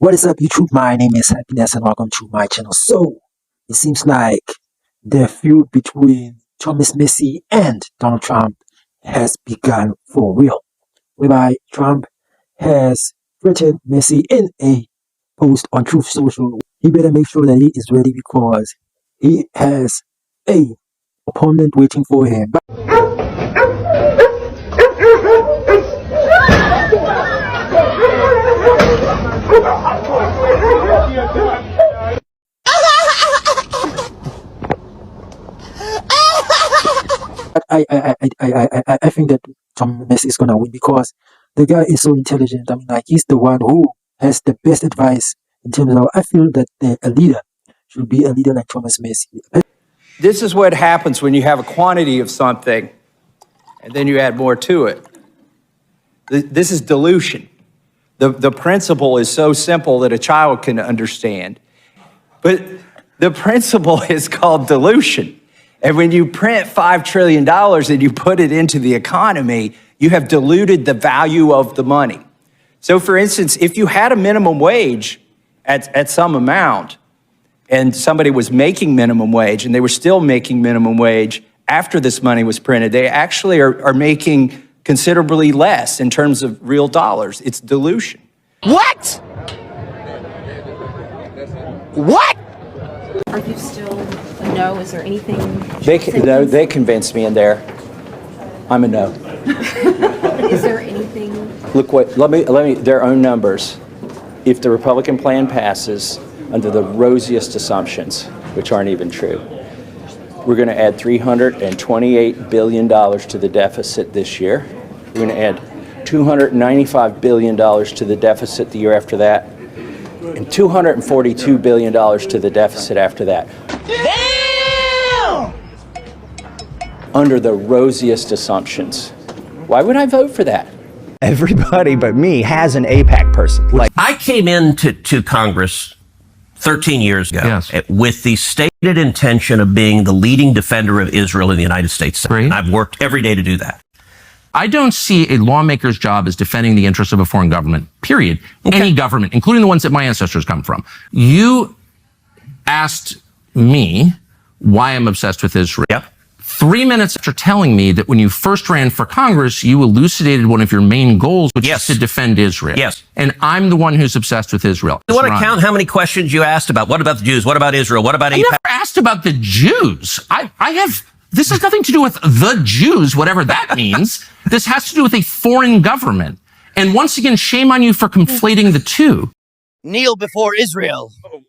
What is up, YouTube? My name is Happiness and welcome to my channel. So, it seems like the feud between Thomas Massie and Donald Trump has begun for real, whereby Trump has threatened Massie in a post on Truth Social. He better make sure that he is ready because he has a opponent waiting for him. I think that Thomas is gonna win because the guy is so intelligent. I mean, like, he's the one who has the best advice in terms of. I feel that a leader should be a leader like Thomas Massie. This is what happens when you have a quantity of something and then you add more to it. This is dilution. The principle is so simple that a child can understand, but the principle is called dilution. And when you print $5 trillion and you put it into the economy, you have diluted the value of the money. So for instance, if you had a minimum wage at some amount and somebody was making minimum wage and they were still making minimum wage after this money was printed, they actually are making considerably less in terms of real dollars. It's dilution. What? What? Are you still a no? Is there anything? They convinced me in there. I'm a no. Is there anything? Look what, let me, their own numbers. If the Republican plan passes under the rosiest assumptions, which aren't even true, we're going to add $328 billion to the deficit this year. We're going to add $295 billion to the deficit the year after that, and $242 billion to the deficit after that. Damn! Under the rosiest assumptions. Why would I vote for that? Everybody but me has an AIPAC person. Like, I came into Congress 13 years ago with the stated intention of being the leading defender of Israel in the United States. And I've worked every day to do that. I don't see a lawmaker's job as defending the interests of a foreign government, period. Okay. Any government, including the ones that my ancestors come from. You asked me why I'm obsessed with Israel. Yep. 3 minutes after telling me that when you first ran for Congress, you elucidated one of your main goals, which is to defend Israel. Yes. And I'm the one who's obsessed with Israel. You want to count how many questions you asked about? What about the Jews? What about Israel? What about AIPAC? I never asked about the Jews. This has nothing to do with the Jews, whatever that means. This has to do with a foreign government. And once again, shame on you for conflating the two. Kneel before Israel. Oh,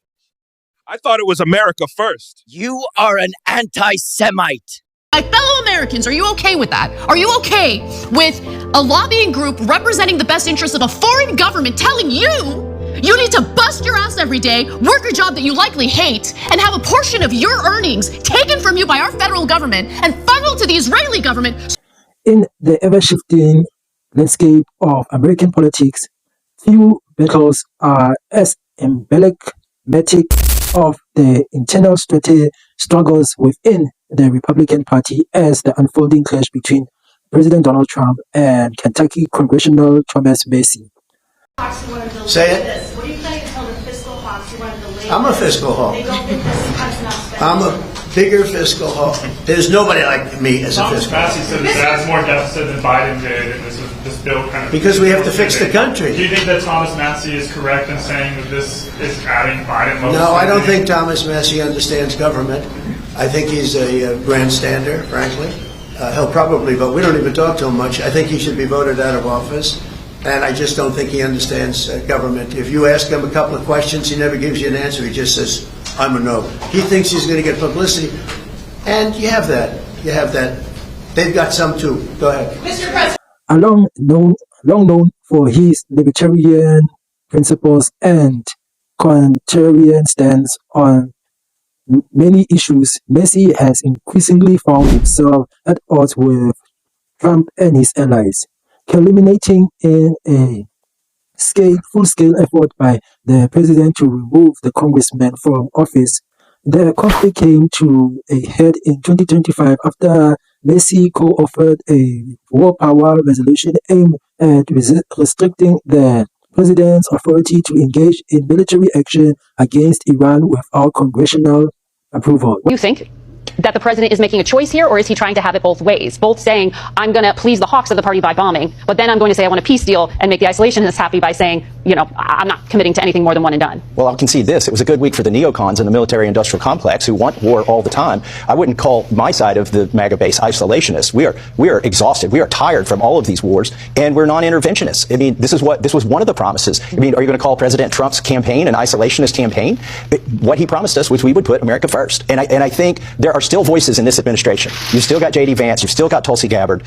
I thought it was America first. You are an anti-Semite. My fellow Americans, are you okay with that? Are you okay with a lobbying group representing the best interests of a foreign government telling you you need to bust your ass every day, work a job that you likely hate, and have a portion of your earnings taken from you by our federal government and funneled to the Israeli government? In the ever-shifting landscape of American politics, few battles are as emblematic of the internal struggles within the Republican Party as the unfolding clash between President Donald Trump and Kentucky Congressional Thomas Massie. Say it. What are you going to tell the fiscal hawks who want to delay? I'm a fiscal hawk. They don't think this cuts not spending. I'm a bigger fiscal hawk. There's nobody like me as a fiscal hawk. Thomas Massie said that has more deficit than Biden did, and this bill kind of... Because we have to fix the country. Do you think that Thomas Massie is correct in saying that this is adding Biden? No, I don't think Thomas Massie understands government. I think he's a grandstander, frankly. He'll probably vote. We don't even talk to him much. I think he should be voted out of office. And I just don't think he understands government. If you ask him a couple of questions, he never gives you an answer. He just says, I'm a no. He thinks he's going to get publicity. And you have that. You have that. They've got some too. Go ahead. Mr. President. Long known for his libertarian principles and contrarian stance on many issues, Massie has increasingly found himself at odds with Trump and his allies, culminating in a full-scale effort by the president to remove the congressman from office. The conflict came to a head in 2025 after Massie co-authored a war power resolution aimed at restricting the president's authority to engage in military action against Iran without congressional approval. You think that the president is making a choice here, or is he trying to have it both ways? Both saying, I'm going to please the hawks of the party by bombing, but then I'm going to say I want a peace deal and make the isolationists happy by saying, you know, I'm not committing to anything more than one and done. Well, I'll concede this. It was a good week for the neocons in the military-industrial complex who want war all the time. I wouldn't call my side of the MAGA base isolationists. We are exhausted. We are tired from all of these wars, and we're non-interventionists. I mean, this was one of the promises. I mean, are you going to call President Trump's campaign an isolationist campaign? What he promised us was we would put America first. And I think there are still voices in this administration. You've still got J.D. Vance. You've still got Tulsi Gabbard.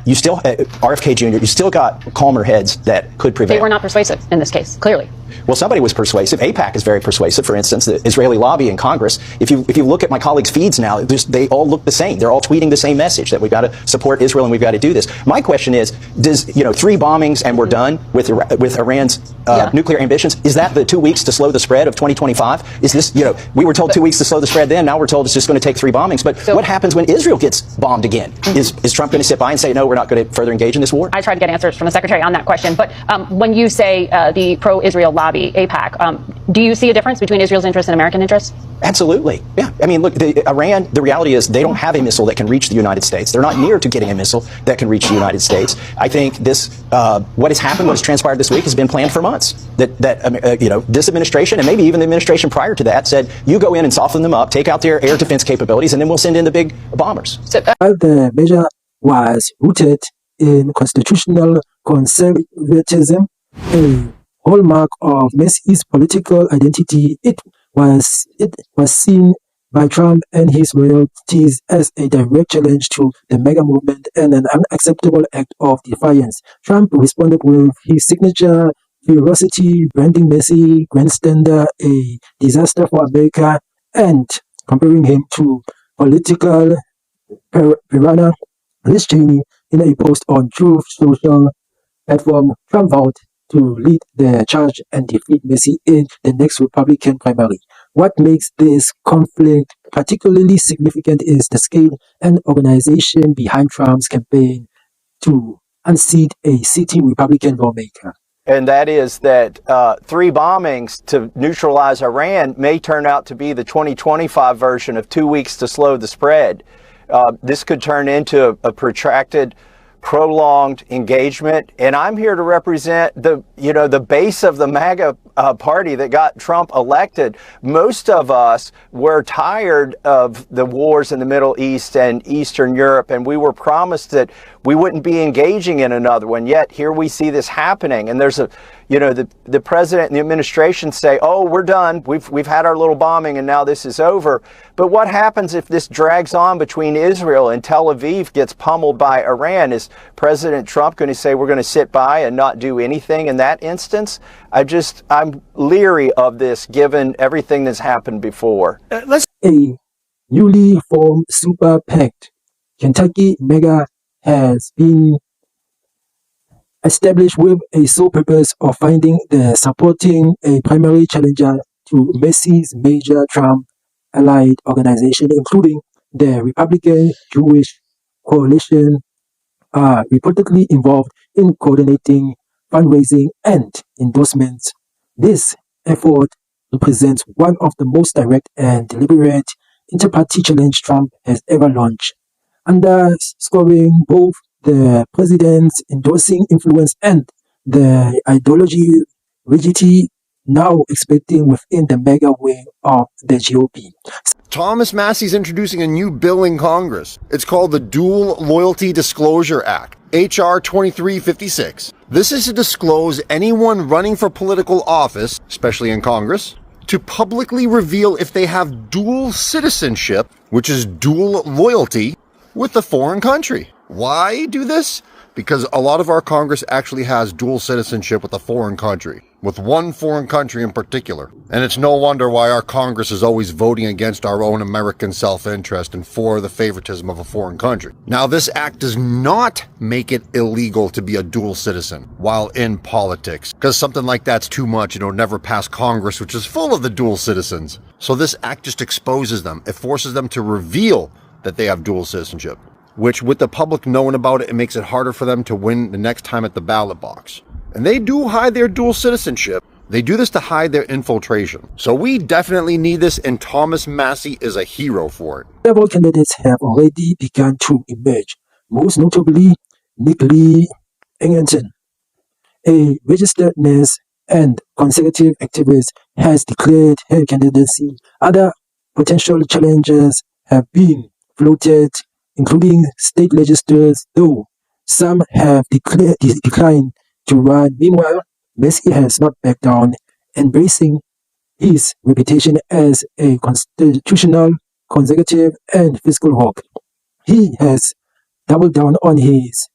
You still RFK Jr. You still got calmer heads that could prevail. They were not persuasive in this case, clearly. Well, somebody was persuasive. AIPAC is very persuasive. For instance, the Israeli lobby in Congress. If you look at my colleagues' feeds now, they all look the same. They're all tweeting the same message that we've got to support Israel and we've got to do this. My question is, does 3 bombings and we're done with Iran's nuclear ambitions? Is that the 2 weeks to slow the spread of 2025? Is this we were told 2 weeks to slow the spread then. Now we're told it's just going to take 3 bombings. But what happens when Israel gets bombed again? Is Trump going to sit by and say no? We're not going to further engage in this war? I tried to get answers from the secretary on that question. But when you say the pro-Israel lobby, AIPAC, do you see a difference between Israel's interests and American interests? Absolutely. Yeah. I mean, look, Iran, the reality is they don't have a missile that can reach the United States. They're not near to getting a missile that can reach the United States. I think this, what has happened, what has transpired this week has been planned for months. This administration and maybe even the administration prior to that said, you go in and soften them up, take out their air defense capabilities, and then we'll send in the big bombers. While the measure was rooted in constitutional conservatism, a hallmark of Massie's political identity, it was seen by Trump and his loyalties as a direct challenge to the MAGA movement and an unacceptable act of defiance. Trump responded with his signature ferocity, branding Massie grandstander, a disaster for America, and comparing him to political piranha Liz Cheney. In a post on Truth Social platform, Trump vowed to lead the charge and defeat Massie in the next Republican primary. What makes this conflict particularly significant is the scale and organization behind Trump's campaign to unseat a sitting Republican lawmaker. And that is that 3 bombings to neutralize Iran may turn out to be the 2025 version of 2 weeks to slow the spread. This could turn into a protracted, prolonged engagement, and I'm here to represent the base of the MAGA party that got Trump elected. Most of us were tired of the wars in the Middle East and Eastern Europe, and we were promised that we wouldn't be engaging in another one. Yet here we see this happening, and there's the president and the administration say, oh, we're done. We've had our little bombing and now this is over. But what happens if this drags on between Israel and Tel Aviv gets pummeled by Iran? Is President Trump going to say we're going to sit by and not do anything in that instance? I'm leery of this given everything that's happened before. A newly formed super PAC, Kentucky MAGA, has been established with a sole purpose of finding the supporting a primary challenger to Massie's major Trump allied organization, including the Republican Jewish Coalition, are reportedly involved in coordinating fundraising and endorsements. This effort represents one of the most direct and deliberate inter-party challenge Trump has ever launched, underscoring both the president's endorsing influence and the ideology rigidity now expecting within the MAGA wing of the GOP. Thomas Massie's introducing a new bill in Congress. It's called the Dual Loyalty Disclosure Act, H.R. 2356. This is to disclose anyone running for political office, especially in Congress, to publicly reveal if they have dual citizenship, which is dual loyalty, with a foreign country. Why do this? Because a lot of our Congress actually has dual citizenship with a foreign country, with one foreign country in particular. And it's no wonder why our Congress is always voting against our own American self-interest and for the favoritism of a foreign country. Now, this act does not make it illegal to be a dual citizen while in politics, because something like that's too much. It'll never pass Congress, which is full of the dual citizens. So this act just exposes them. It forces them to reveal that they have dual citizenship. which with the public knowing about it, it makes it harder for them to win the next time at the ballot box. And they do hide their dual citizenship. They do this to hide their infiltration. So we definitely need this, and Thomas Massie is a hero for it. Several candidates have already begun to emerge, most notably Nick Lee Engleton, a registered nurse and conservative activist, has declared her candidacy. Other potential challengers have been floated, including state legislators, though some have declined to run. Meanwhile, Massie has not backed down, embracing his reputation as a constitutional conservative and fiscal hawk. He has doubled down on his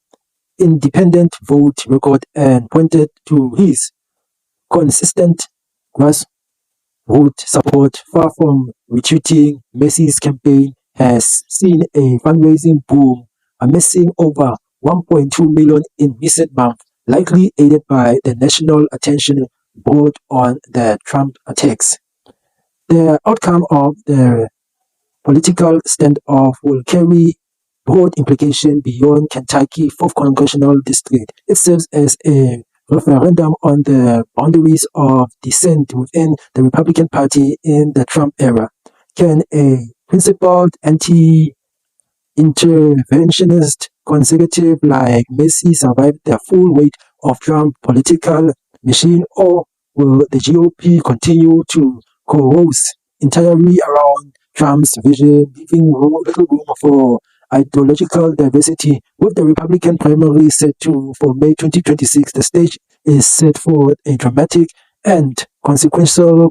independent vote record and pointed to his consistent grassroots support. Far from retreating, Massie's campaign has seen a fundraising boom, amassing over 1.2 million in recent months, likely aided by the national attention brought on the Trump attacks. The outcome of the political standoff will carry broad implications beyond Kentucky 4th Congressional District. It serves as a referendum on the boundaries of dissent within the Republican Party in the Trump era. Can a principled anti-interventionist conservative like Massie survive the full weight of Trump political machine, or will the GOP continue to coalesce entirely around Trump's vision, leaving little room for ideological diversity? With the Republican primary set for May 2026, the stage is set for a dramatic and consequential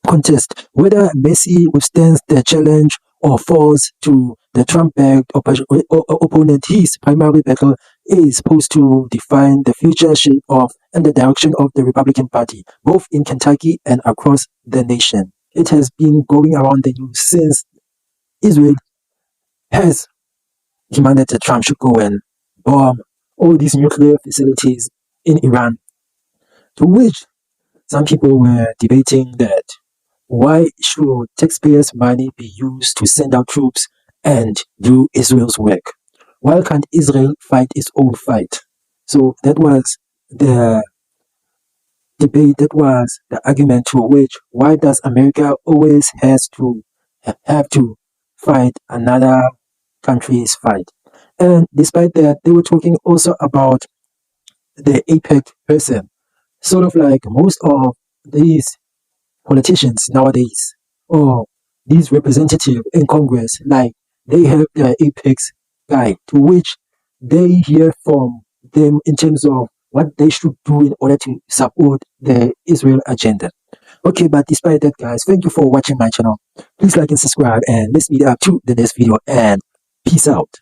contest. Whether Massie withstands the challenge or falls to the Trump-backed opponent, his primary battle is supposed to define the future shape of and the direction of the Republican Party, both in Kentucky and across the nation. It has been going around the news since Israel has demanded that Trump should go and bomb all these nuclear facilities in Iran, to which some people were debating that why should taxpayers' money be used to send out troops and do Israel's work? Why can't Israel fight its own fight? So that was the debate, that was the argument to which why does America always have to fight another country's fight? And despite that, they were talking also about the APEC person, sort of like most of these politicians nowadays, or these representatives in Congress, like they have their apex guy, to which they hear from them in terms of what they should do in order to support the Israel agenda. Okay, but despite that, guys, thank you for watching my channel. Please like and subscribe, and let's meet up to the next video, and peace out.